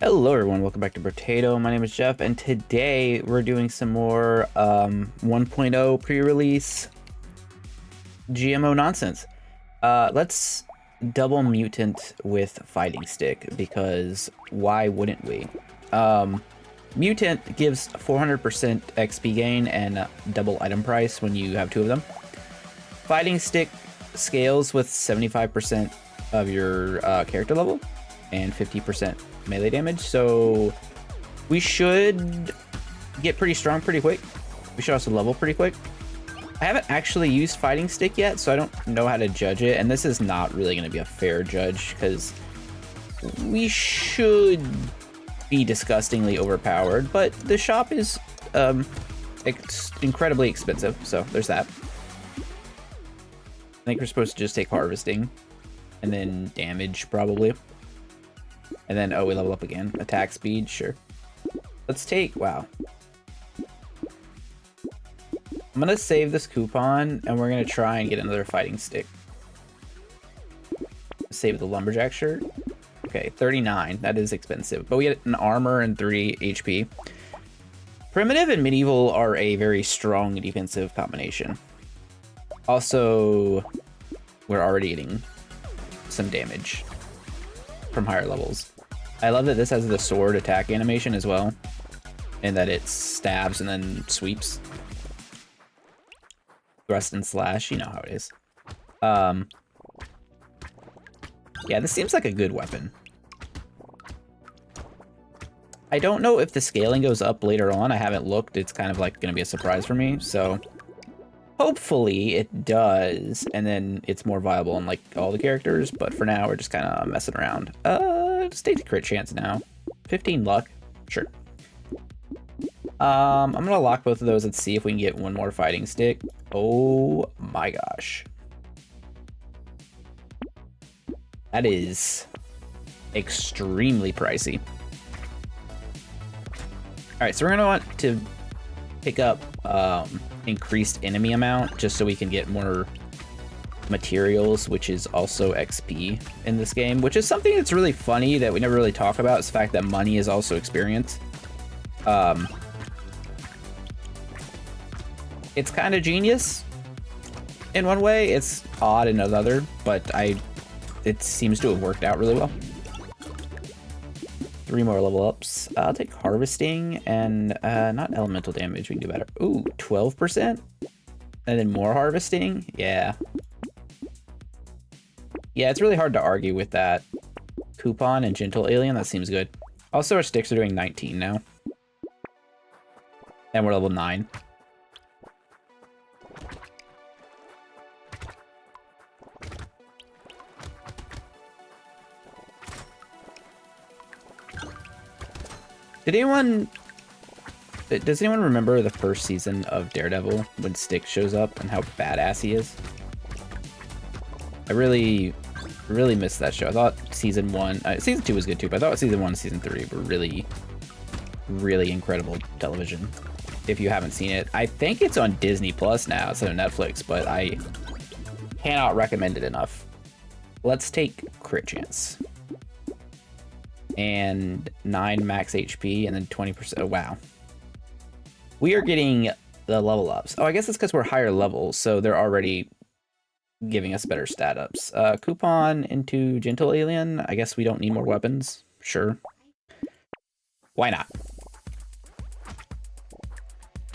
Hello everyone, welcome back to Brotato. My name is Jeff, and today we're doing some more 1.0 pre-release GMO nonsense. Let's double mutant with fighting stick, because why wouldn't we? Mutant gives 400% XP gain and double item price when you have two of them. Fighting stick scales with 75% of your character level and 50% melee damage, so we should get pretty strong pretty quick. We should also level pretty quick. I haven't actually used fighting stick yet, so I don't know how to judge it, and this is not really going to be a fair judge because we should be disgustingly overpowered, but the shop is incredibly expensive, so there's that. I think we're supposed to just take harvesting and then damage probably. And then, oh, we level up again. Attack speed, sure. Let's take, wow. I'm gonna save this coupon, and we're gonna try and get another fighting stick. Save the lumberjack shirt. Okay, 39, that is expensive. But we get an armor and 3 HP. Primitive and medieval are a very strong defensive combination. Also, we're already getting some damage from higher levels. I love that this has the sword attack animation as well, and that it stabs and then sweeps. Thrust and slash, you know how it is. Yeah, this seems like a good weapon. I don't know if the scaling goes up later on. I haven't looked. It's kind of like going to be a surprise for me, so hopefully it does, and then it's more viable on like all the characters, but for now we're just kind of messing around. Just take the crit chance now. 15 luck, sure. I'm gonna lock both of those and see if we can get one more fighting stick. Oh my gosh. That is extremely pricey. Alright, so we're gonna want to pick up increased enemy amount just so we can get more materials, which is also XP in this game, which is something that's really funny that we never really talk about, is the fact that money is also experience. It's kind of genius in one way, it's odd in another, but it seems to have worked out really well. 3 more level ups. I'll take harvesting and not elemental damage. We can do better. Ooh, 12%? And then more harvesting? Yeah. Yeah, it's really hard to argue with that. Coupon and gentle alien, that seems good. Also, our sticks are doing 19 now. And we're level 9. Does anyone remember the first season of Daredevil when Stick shows up and how badass he is? I really missed that show. I thought season 1, season 2 was good too, but I thought season 1 and season 3 were really incredible television. If you haven't seen it, I think it's on Disney Plus now instead of Netflix, but I cannot recommend it enough. Let's take crit chance. And 9 max HP, and then 20%. Oh, wow. We are getting the level ups. Oh, I guess it's because we're higher levels, so they're already giving us better stat ups. Coupon into gentle alien. I guess we don't need more weapons. Sure. Why not?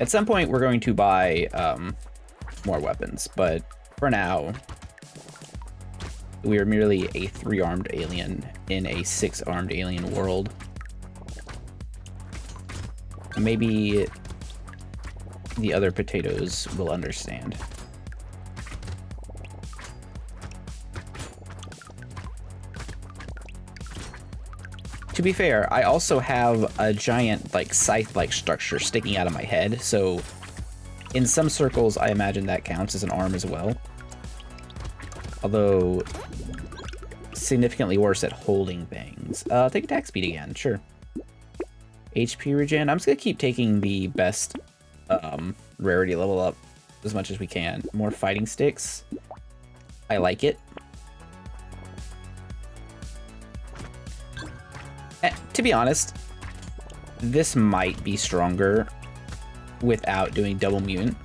At some point, we're going to buy more weapons, but for now, we are merely a 3-armed alien in a 6-armed alien world. Maybe the other potatoes will understand. To be fair, I also have a giant, like, scythe-like structure sticking out of my head, so in some circles, I imagine that counts as an arm as well. Although, significantly worse at holding things. Take attack speed again, sure. HP regen. I'm just gonna keep taking the best rarity level up as much as we can. More fighting sticks. I like it. To be honest, this might be stronger without doing double mutant.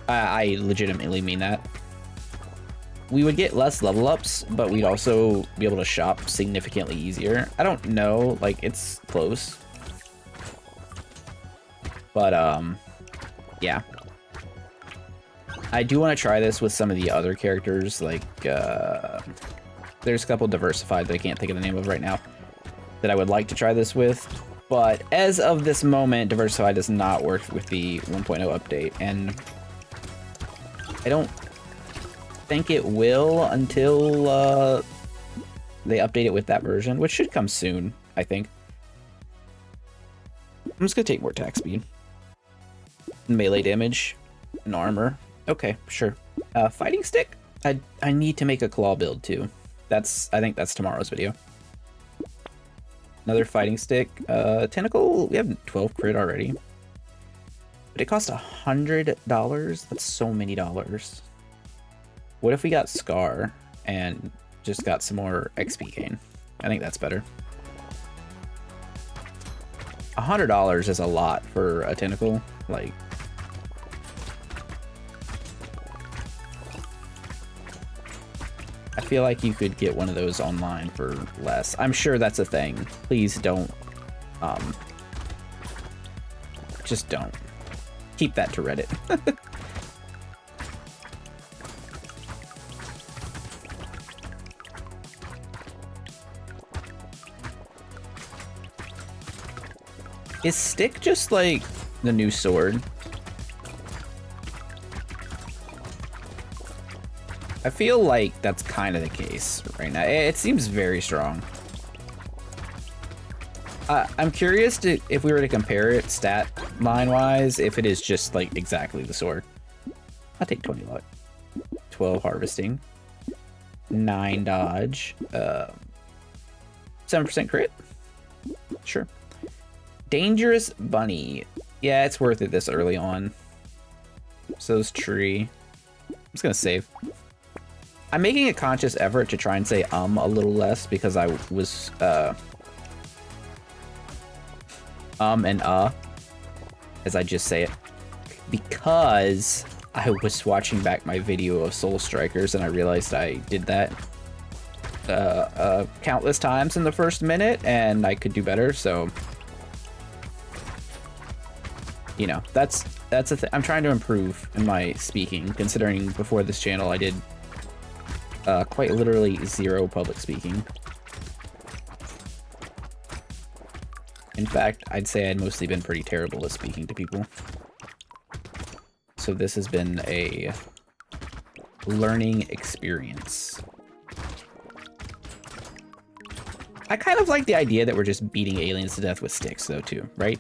I legitimately mean that. We would get less level ups, but we'd also be able to shop significantly easier. I don't know, like, it's close. But, yeah. I do want to try this with some of the other characters, like, there's a couple diversified that I can't think of the name of right now that I would like to try this with. But as of this moment, diversified does not work with the 1.0 update, and I don't think it will until they update it with that version, which should come soon, I think. I'm just gonna take more attack speed, melee damage, and armor. Okay, sure. Fighting stick. I need to make a claw build too. I think that's tomorrow's video. Another fighting stick. Tentacle. We have 12 crit already, but it costs $100. That's so many dollars. What if we got Scar and just got some more XP gain? I think that's better. $100 is a lot for a tentacle. Like, I feel like you could get one of those online for less. I'm sure that's a thing. Please don't. Just don't. Keep that to Reddit. Is stick just like the new sword? I feel like that's kind of the case right now. It seems very strong. I'm curious if we were to compare it stat line wise, if it is just like exactly the sword. I'll take 20 luck, 12 harvesting, 9 dodge, 7% crit. Sure. Dangerous bunny. Yeah, it's worth it this early on. So's tree. I'm just gonna save. I'm making a conscious effort to try and say a little less because I was and as I just say it, because I was watching back my video of Soul Strikers and I realized I did that countless times in the first minute and I could do better. So, you know, that's a thing. I'm trying to improve in my speaking, considering before this channel I did quite literally 0 public speaking. In fact, I'd say I'd mostly been pretty terrible at speaking to people. So this has been a learning experience. I kind of like the idea that we're just beating aliens to death with sticks though too, right?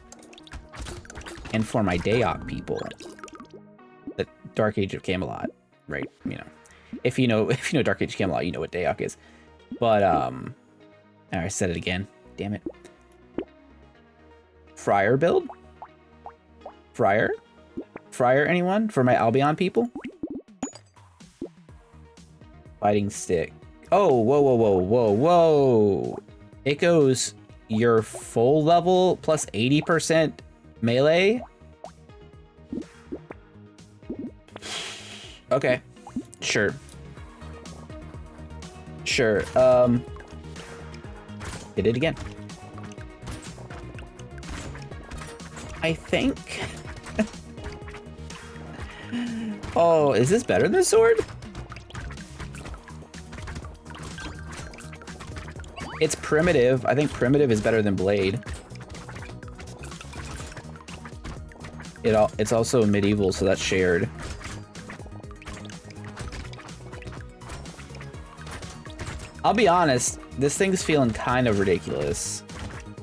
And for my Daok people, the Dark Age of Camelot, right? You know, if you know Dark Age of Camelot, you know what Daok is. But I said it again. Damn it. Friar build? Friar? Friar, anyone? For my Albion people? Fighting stick. Oh, whoa, whoa, whoa, whoa, whoa. It goes your full level plus 80% melee? Okay. Sure. Sure. Did it again. I think... Oh, is this better than sword? It's primitive. I think primitive is better than blade. It's also medieval, so that's shared. I'll be honest, this thing's feeling kind of ridiculous.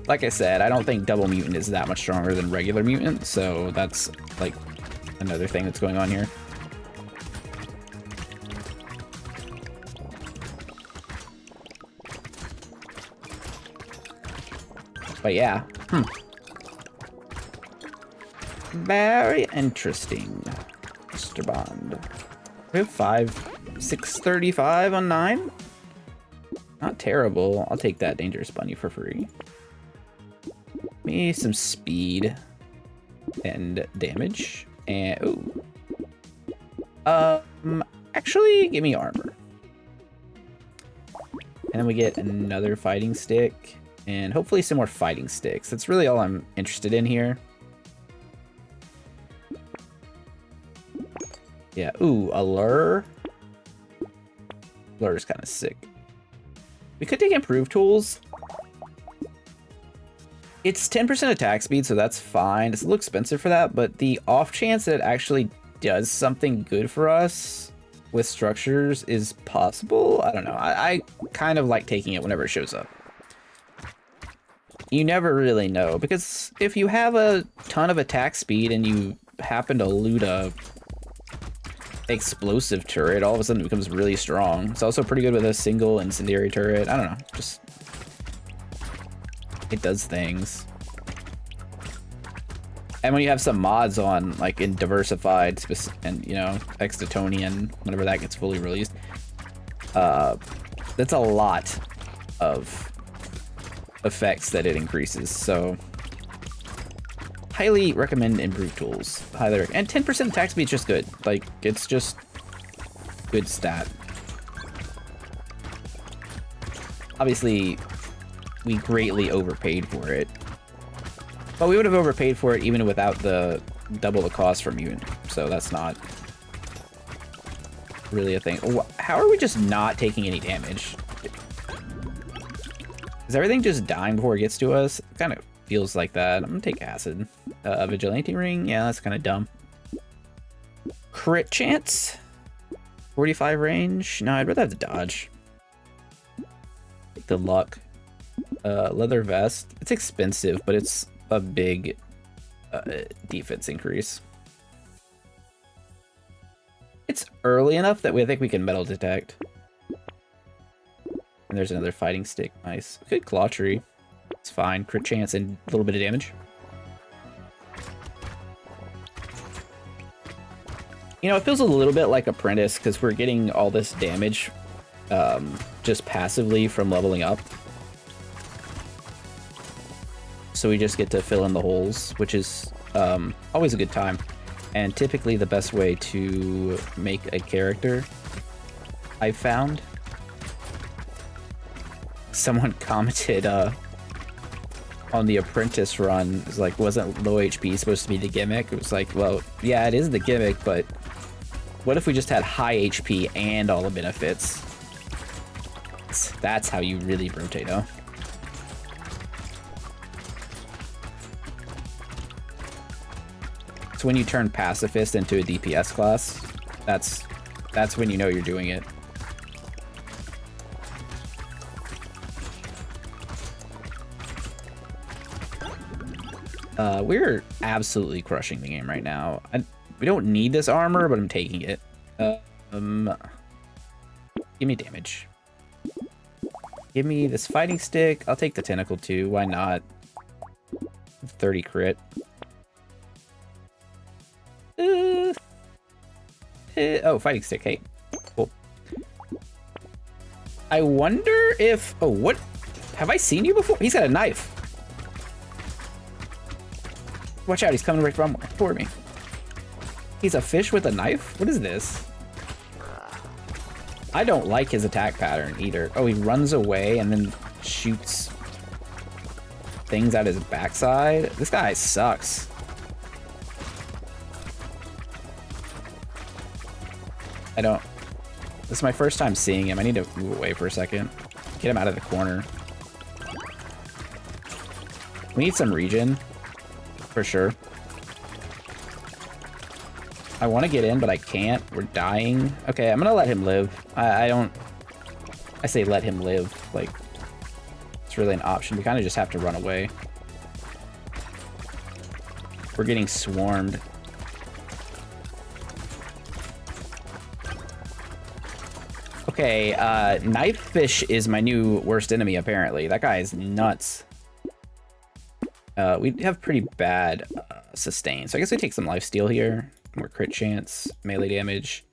Like I said, I don't think double mutant is that much stronger than regular mutant, so that's like another thing that's going on here. But yeah, very interesting, Mr. Bond. We have 635 on 9. Not terrible. I'll take that dangerous bunny for free. Me some speed and damage. And ooh. Actually, give me armor. And then we get another fighting stick and hopefully some more fighting sticks. That's really all I'm interested in here. Yeah, ooh, a lure. Lure is kind of sick. We could take improved tools. It's 10% attack speed, so that's fine. It's a little expensive for that, but the off chance that it actually does something good for us with structures is possible. I don't know. I kind of like taking it whenever it shows up. You never really know, because if you have a ton of attack speed and you happen to loot a explosive turret, all of a sudden it becomes really strong. It's also pretty good with a single incendiary turret. I don't know, just it does things. And when you have some mods on, like in diversified and you know Extitonian, whenever that gets fully released, that's a lot of effects that it increases. So highly recommend improved tools. Highly recommend. And 10% attack speed is just good. Like, it's just good stat. Obviously, we greatly overpaid for it. But we would have overpaid for it even without the double the cost from Mutant. So that's not really a thing. How are we just not taking any damage? Is everything just dying before it gets to us? It kind of feels like that. I'm gonna take acid. Vigilante ring? Yeah, that's kind of dumb. Crit chance? 45 range? No, I'd rather have the dodge. Take the luck. Leather vest. It's expensive, but it's a big defense increase. It's early enough that I think we can metal detect. And there's another fighting stick. Nice. Good claw tree. It's fine. Crit chance and a little bit of damage. You know, it feels a little bit like Apprentice because we're getting all this damage just passively from leveling up. So we just get to fill in the holes, which is always a good time. And typically the best way to make a character, I've found. Someone commented on the Apprentice run, it's like, wasn't low HP supposed to be the gimmick? It was like, well, yeah, it is the gimmick, but what if we just had high HP and all the benefits? That's how you really Brotato. So when you turn Pacifist into a DPS class, that's when you know you're doing it. We're absolutely crushing the game right now. We don't need this armor, but I'm taking it. Give me damage. Give me this fighting stick. I'll take the tentacle too. Why not? 30 crit. Oh, fighting stick. Hey, cool. I wonder if... Oh, what? Have I seen you before? He's got a knife. Watch out, he's coming right for me. He's a fish with a knife? What is this? I don't like his attack pattern either. Oh, he runs away and then shoots things out his backside. This guy sucks. This is my first time seeing him. I need to move away for a second. Get him out of the corner. We need some regen. For sure. I want to get in, but I can't. We're dying. Okay, I'm gonna let him live. I say let him live. Like, it's really an option. We kind of just have to run away. We're getting swarmed. Okay, knife fish is my new worst enemy, apparently. That guy is nuts. We have pretty bad sustain, so I guess we take some lifesteal here. More crit chance, melee damage.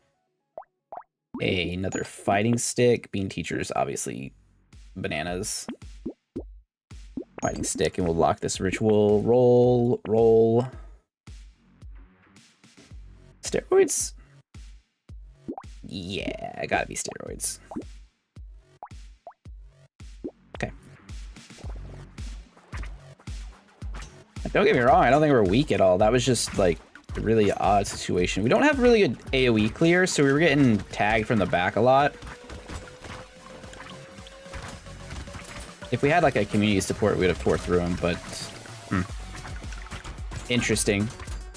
Another fighting stick. Bean Teacher is obviously bananas. Fighting stick, and we'll lock this ritual. Roll, roll. Steroids? Yeah, gotta be steroids. Okay. Don't get me wrong, I don't think we're weak at all. That was just like a really odd situation. We don't have really good AoE clear, so we were getting tagged from the back a lot. If we had like a community support, we'd have tore through him, but interesting.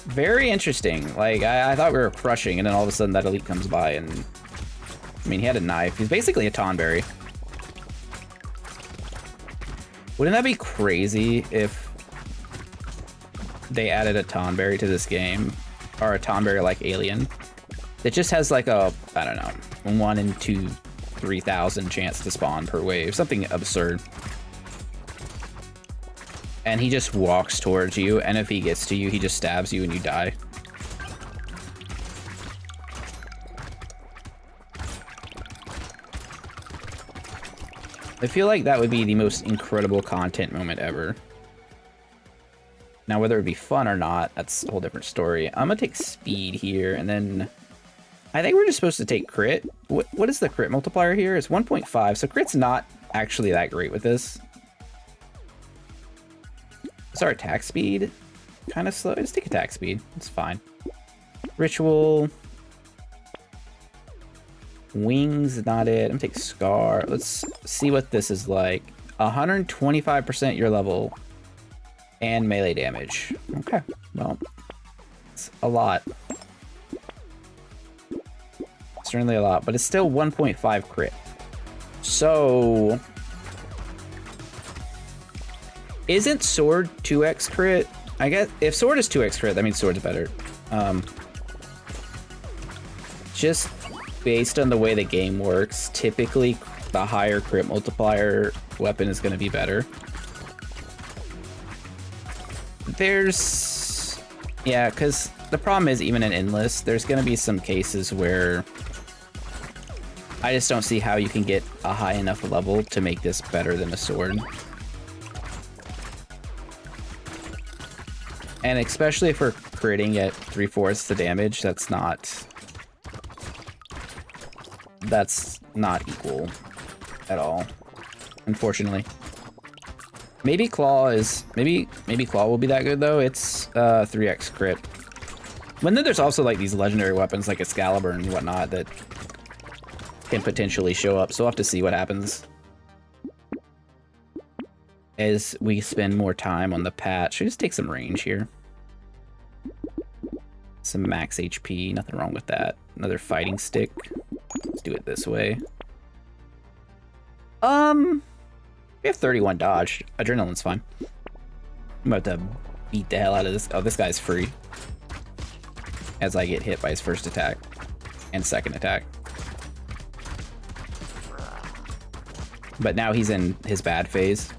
Very interesting. Like, I thought we were crushing, and then all of a sudden that elite comes by, and I mean, he had a knife. He's basically a Tonberry. Wouldn't that be crazy if they added a Tonberry to this game, or a Tonberry-like alien that just has like a, I don't know, 1 in 3,000 chance to spawn per wave, something absurd. And he just walks towards you, and if he gets to you, he just stabs you and you die. I feel like that would be the most incredible content moment ever. Now, whether it would be fun or not, that's a whole different story. I'm gonna take speed here, and then I think we're just supposed to take crit. What is the crit multiplier here? It's 1.5, so crit's not actually that great with this. Is our attack speed kind of slow? Just take attack speed. It's fine. Ritual. Wings, not it. I'm gonna take Scar. Let's see what this is like. 125% your level and melee damage. Okay, well, it's a lot. Certainly a lot, but it's still 1.5 crit. So, isn't sword 2x crit? I guess if sword is 2x crit, that means sword's better. Just based on the way the game works, typically the higher crit multiplier weapon is going to be better. Yeah, because the problem is, even in Endless, there's going to be some cases where I just don't see how you can get a high enough level to make this better than a sword. And especially if we're critting at 3/4 the damage, that's not equal at all, unfortunately. Maybe Claw is maybe Claw will be that good though. It's 3x crit. But then there's also like these legendary weapons like Excalibur and whatnot that can potentially show up, so we'll have to see what happens as we spend more time on the patch. We just take some range here. Some max HP, nothing wrong with that. Another fighting stick. Let's do it this way. We have 31 dodge. Adrenaline's fine. I'm about to beat the hell out of this. Oh, this guy's free. As I get hit by his first attack and second attack. But now he's in his bad phase.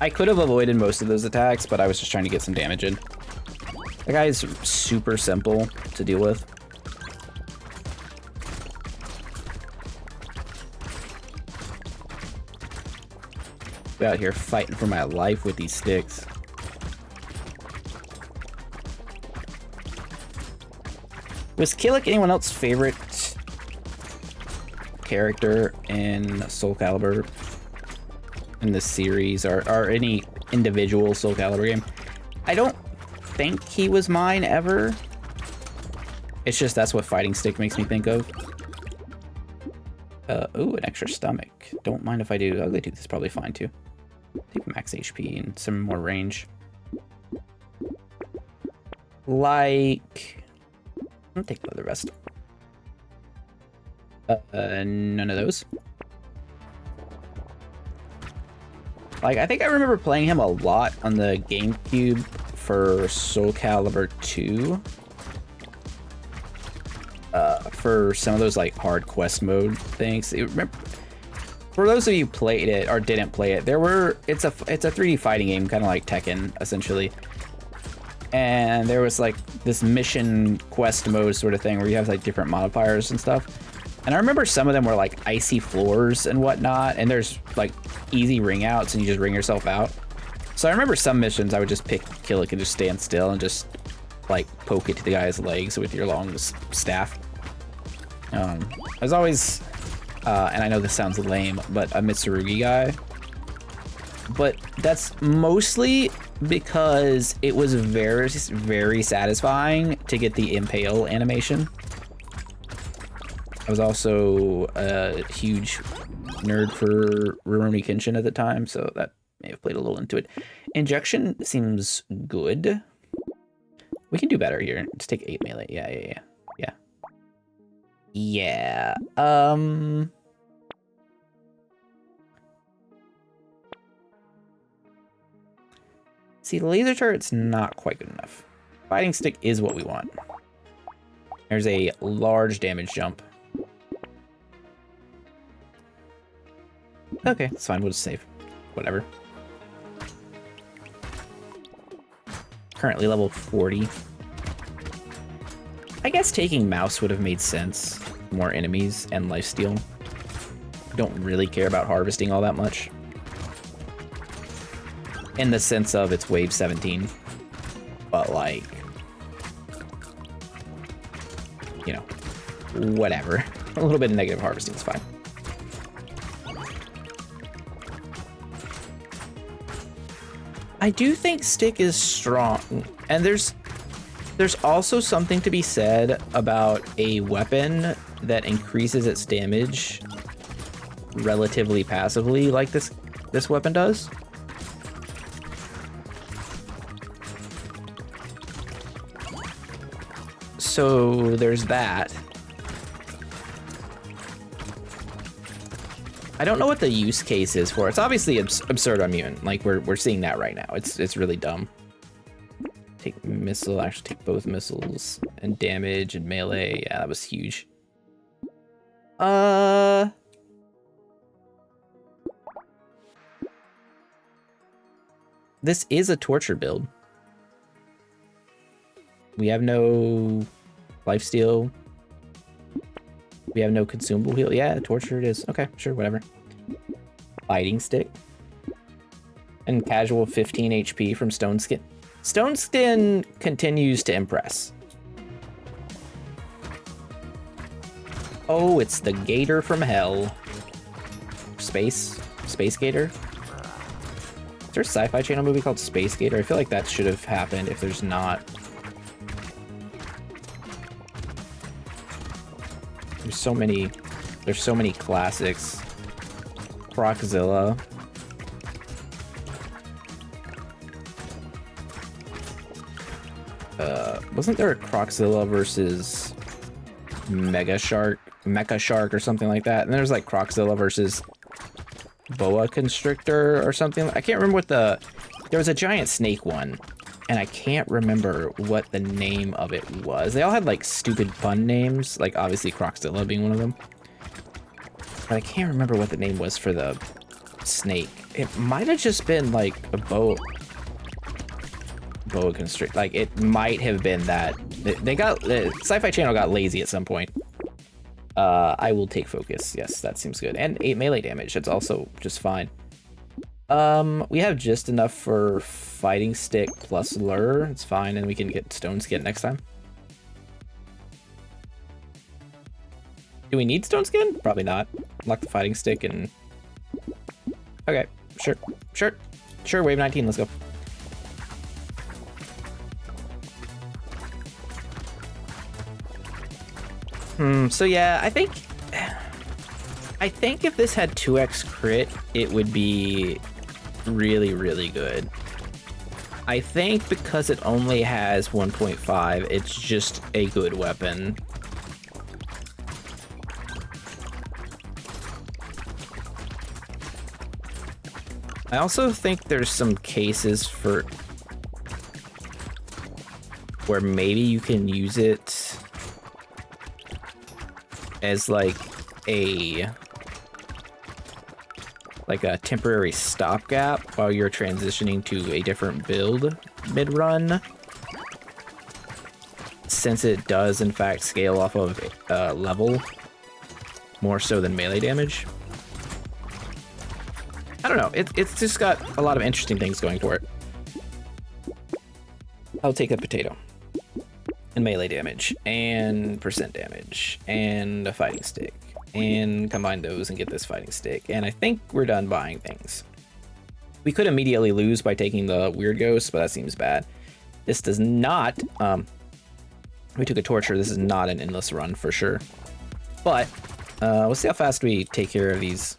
I could have avoided most of those attacks, but I was just trying to get some damage in. That guy is super simple to deal with. Be out here fighting for my life with these sticks. Was Killick anyone else's favorite character in Soul Calibur in this series, or any individual Soul Calibur game? I don't think he was mine ever. It's just that's what fighting stick makes me think of. Ooh, an extra stomach. Don't mind if I do. Ugly Tooth is probably fine too. Take max HP and some more range. Like, I'll take the rest. None of those. Like, I think I remember playing him a lot on the GameCube for Soul Calibur 2. For some of those like hard quest mode things. For those of you who played it or didn't play it, it's a 3D fighting game, kind of like Tekken, essentially. and there was like this mission quest mode sort of thing where you have like different modifiers and stuff. And I remember some of them were like icy floors and whatnot, and there's like easy ring outs and you just ring yourself out. So I remember some missions I would just pick Killick and just stand still and just like poke it to the guy's legs with your long staff. I was always, and I know this sounds lame, but a Mitsurugi guy. But that's mostly because it was very, very satisfying to get the impale animation. I was also a huge nerd for Rurouni Kenshin at the time, so that may have played a little into it. Injection seems good. We can do better here. Just take 8 melee. Yeah. See, the laser turret's not quite good enough. Fighting stick is what we want. There's a large damage jump. Okay, it's fine. We'll just save. Whatever. Currently level 40. I guess taking mouse would have made sense. More enemies and lifesteal. Don't really care about harvesting all that much. In the sense of it's wave 17. But like, you know, whatever. A little bit of negative harvesting is fine. I do think stick is strong, and there's also something to be said about a weapon that increases its damage relatively passively like this weapon does. So there's that. I don't know what the use case is for it. It's obviously absurd on mutant. Like we're seeing that right now. It's really dumb. Take missile, actually take both missiles and damage and melee. Yeah, that was huge. This is a torture build. We have no lifesteal. We have no consumable heal. Yeah, torture it is. Okay, sure, whatever. Fighting stick. And casual 15 HP from Stone Skin. Stone Skin continues to impress. Oh, it's the gator from hell. Space Gator. Is there a Sci-Fi Channel movie called Space Gator? I feel like that should have happened if there's not. There's so many classics. Croczilla. Wasn't there a Croczilla versus Mecha Shark or something like that? And there's like Croczilla versus Boa Constrictor or something. I can't remember what there was a giant snake one, and I can't remember what the name of it was. They all had like stupid fun names, like obviously Croczilla being one of them. But I can't remember what the name was for the snake. It might have just been like a boa constrict. Like it might have been that the Sci-Fi Channel got lazy at some point. I will take focus. Yes, that seems good. And 8 melee damage. That's also just fine. We have just enough for fighting stick plus lure. It's fine, and we can get stone skin next time. Do we need stone skin? Probably not. Lock the fighting stick and... Okay, sure, wave 19, let's go. So yeah, I think if this had 2x crit, it would be really, really good. I think because it only has 1.5, it's just a good weapon. I also think there's some cases where maybe you can use it as like a temporary stopgap while you're transitioning to a different build mid-run. since it does in fact scale off of level more so than melee damage. I don't know, it's just got a lot of interesting things going for it. I'll take a potato and melee damage and percent damage and a fighting stick and combine those and get this fighting stick, and I think we're done buying things. We could immediately lose by taking the weird ghost, but that seems bad. This does not, we took a torture. This is not an endless run for sure, but we'll see how fast we take care of these.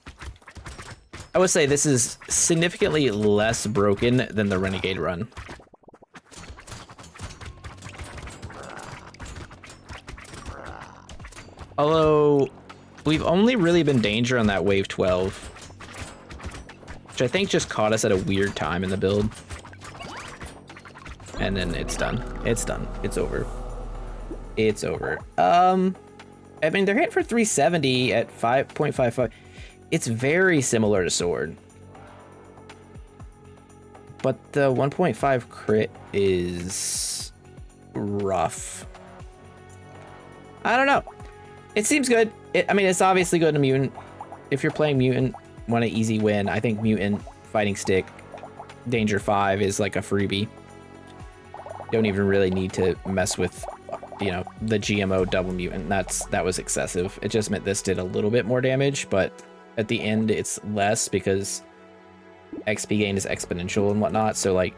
I would say this is significantly less broken than the Renegade run. Although, we've only really been danger on that wave 12, which I think just caught us at a weird time in the build. And then it's done. It's done. It's over. It's over. I mean, they're hitting for 370 at 5.55. It's very similar to Sword. But the 1.5 crit is rough. I don't know. It seems good. I mean, it's obviously good to Mutant. If you're playing Mutant, want an easy win, I think Mutant, Fighting Stick, Danger 5 is like a freebie. Don't even really need to mess with, you know, the GMO double Mutant. That was excessive. It just meant this did a little bit more damage, but at the end it's less because XP gain is exponential and whatnot. So like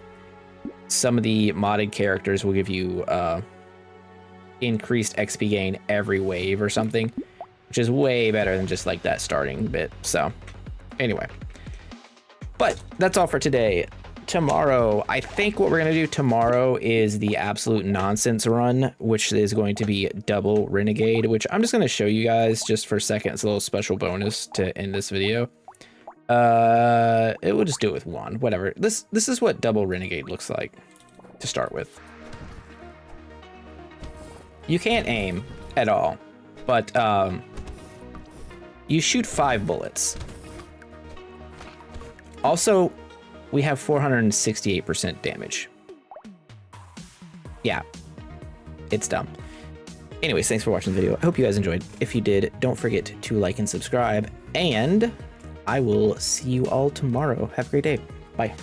some of the modded characters will give you increased XP gain every wave or something, which is way better than just like that starting bit. So anyway, but that's all for today. Tomorrow, I think what we're going to do tomorrow is the absolute nonsense run, which is going to be double Renegade, which I'm just going to show you guys just for a second. It's a little special bonus to end this video. It will just do it with one, whatever. This is what double Renegade looks like to start with. You can't aim at all, but you shoot 5 bullets. Also, we have 468% damage. Yeah, it's dumb. Anyways, thanks for watching the video. I hope you guys enjoyed. If you did, don't forget to like and subscribe, and I will see you all tomorrow. Have a great day. Bye.